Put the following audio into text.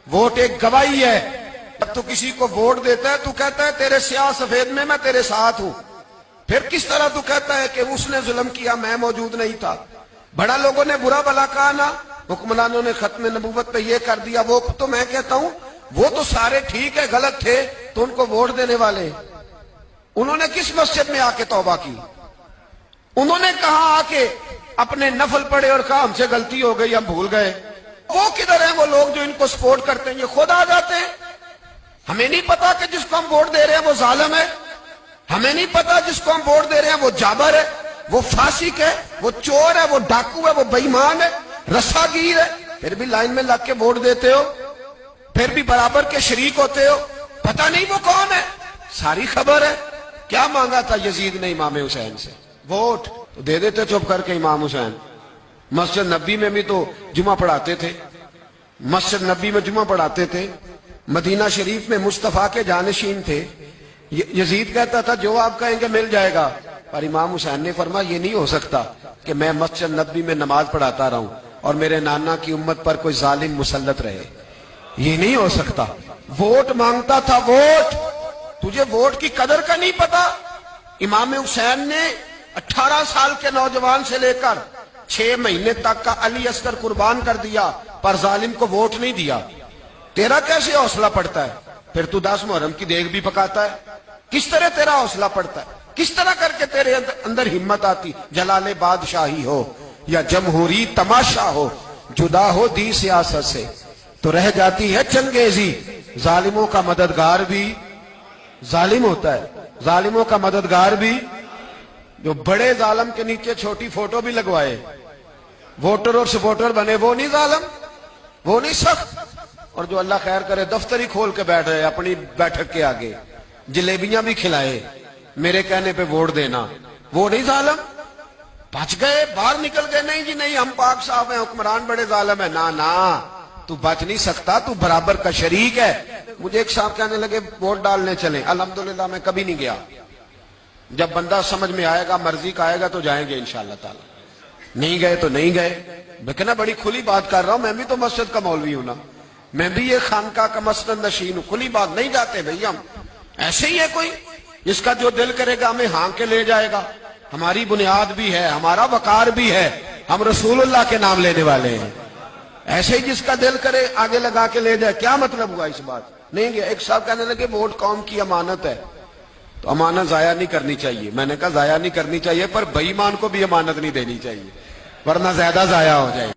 Vote ایک گواہی ہے. جب تو کسی کو ووٹ دیتا ہے تو کہتا ہے تیرے سیاہ سفید میں تیرے ساتھ ہوں. پھر کس طرح تو کہتا ہے کہ اس نے ظلم کیا میں موجود نہیں تھا؟ بڑا لوگوں نے برا بلا کہا نا, حکمرانوں نے ختم نبوت پہ یہ کر دیا, وہ تو میں کہتا ہوں وہ تو سارے ٹھیک ہے, غلط تھے تو ان کو ووٹ دینے والے انہوں نے کس مسجد میں آ کے توبہ کی؟ انہوں نے کہا آ کے اپنے نفل پڑھے اور کہا ہم سے غلطی ہو گئی ہم بھول گئے. وہ کدھر ہیں وہ لوگ جو ان کو سپورٹ کرتے ہیں؟ یہ خود آ جاتے ہیں. ہمیں نہیں پتا کہ جس کو ہم ووٹ دے رہے ہیں وہ ظالم ہے, ہمیں نہیں پتا جس کو ہم ووٹ دے رہے ہیں وہ جابر ہے, وہ فاسق ہے, وہ چور ہے, وہ ڈاکو ہے, وہ بے ایمان ہے, رسا گیر ہے, پھر بھی لائن میں لگ کے ووٹ دیتے ہو, پھر بھی برابر کے شریک ہوتے ہو. پتہ نہیں وہ کون ہے, ساری خبر ہے. کیا مانگا تھا یزید نے امام حسین سے؟ ووٹ. تو دے دیتے چپ کر کے امام حسین. مسجد نبی میں بھی تو جمعہ پڑھاتے تھے, مسجد نبی میں جمعہ پڑھاتے تھے, مدینہ شریف میں مصطفیٰ کے جانشین تھے. یزید کہتا تھا جو آپ کہیں گے مل جائے گا, پر امام حسین نے فرمایا یہ نہیں ہو سکتا کہ میں مسجد نبی میں نماز پڑھاتا رہوں اور میرے نانا کی امت پر کوئی ظالم مسلط رہے, یہ نہیں ہو سکتا. ووٹ مانگتا تھا, ووٹ. تجھے ووٹ کی قدر کا نہیں پتا؟ امام حسین نے 18 سال کے نوجوان سے لے کر 6 مہینے تک کا علی اصغر قربان کر دیا, پر ظالم کو ووٹ نہیں دیا. تیرا کیسے حوصلہ پڑتا ہے؟ پھر تو 10 محرم کی دیگ بھی پکاتا ہے. کس طرح تیرا حوصلہ پڑتا ہے؟ کس طرح کر کے تیرے اندر ہمت آتی؟ جلال بادشاہی ہو یا جمہوری تماشا ہو, جدا ہو دی سیاست سے تو رہ جاتی ہے چنگیزی. ظالموں کا مددگار بھی ظالم ہوتا ہے, ظالموں کا مددگار بھی. جو بڑے ظالم کے نیچے چھوٹی فوٹو بھی لگوائے, ووٹر اور سپورٹر بنے, وہ نہیں ظالم, وہ نہیں سخت. اور جو اللہ خیر کرے دفتر ہی کھول کے بیٹھ رہے اپنی بیٹھک کے آگے, جلیبیاں بھی کھلائے, میرے کہنے پہ ووٹ دینا, وہ نہیں ظالم. بچ گئے, باہر نکل گئے, نہیں جی نہیں ہم پاک صاحب ہیں, حکمران بڑے ظالم ہیں. نا تو بچ نہیں سکتا, تو برابر کا شریک ہے. مجھے ایک صاحب کہنے لگے ووٹ ڈالنے چلیں. الحمدللہ میں کبھی نہیں گیا. جب بندہ سمجھ میں آئے گا, مرضی کا آئے گا تو جائیں گے انشاءاللہ تعالی. نہیں گئے تو نہیں گئے. لیکن بڑی کھلی بات کر رہا ہوں, میں بھی تو مسجد کا مولوی ہوں نا, میں بھی یہ خانقاہ کا مسند نشین ہوں. کھلی بات نہیں جاتے بھئی ہم. ایسے ہی ہے کوئی جس کا جو دل کرے گا ہمیں ہانک کے لے جائے گا. ہماری بنیاد بھی ہے, ہمارا وقار بھی ہے, ہم رسول اللہ کے نام لینے والے ہیں. ایسے ہی جس کا دل کرے آگے لگا کے لے جائے. کیا مطلب ہوا اس بات؟ نہیں گیا. ایک صاحب کہنے لگے ووٹ قوم کی امانت ہے, تو امانت ضائع نہیں کرنی چاہیے. میں نے کہا ضائع نہیں کرنی چاہیے, پر بے ایمان کو بھی امانت نہیں دینی چاہیے, ورنہ زیادہ ضائع ہو جائے.